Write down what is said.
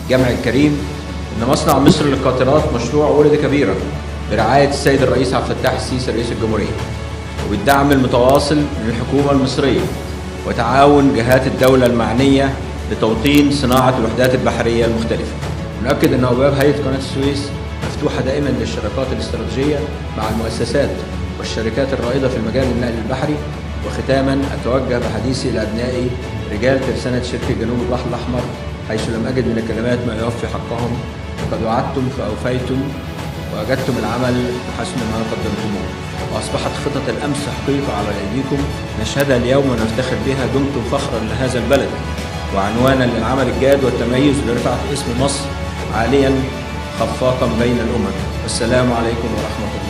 جامع الكريم إن مصنع مصر للقاطرات مشروع ولد كبيرا برعاية السيد الرئيس عبد الفتاح السيسي رئيس الجمهورية، وبالدعم المتواصل من الحكومة المصرية وتعاون جهات الدولة المعنية لتوطين صناعة الوحدات البحرية المختلفة. نؤكد أن أبواب هيئة قناة السويس مفتوحة دائما للشراكات الاستراتيجية مع المؤسسات والشركات الرائدة في المجال النقل البحري. وختاما أتوجه بحديثي لأبنائي رجال ترسانة شركة جنوب البحر الأحمر، حيث لم أجد من الكلمات ما يوفي حقهم، وقد وعدتم فأوفيتم وأجدتم العمل بحسن ما قدمتموه، وأصبحت خطط الأمس حقيقة على أيديكم نشهدها اليوم ونفتخر بها. دمتم فخرا لهذا البلد وعنوانا للعمل الجاد والتميز لرفعة اسم مصر عاليا خفاقا بين الأمم. والسلام عليكم ورحمة الله.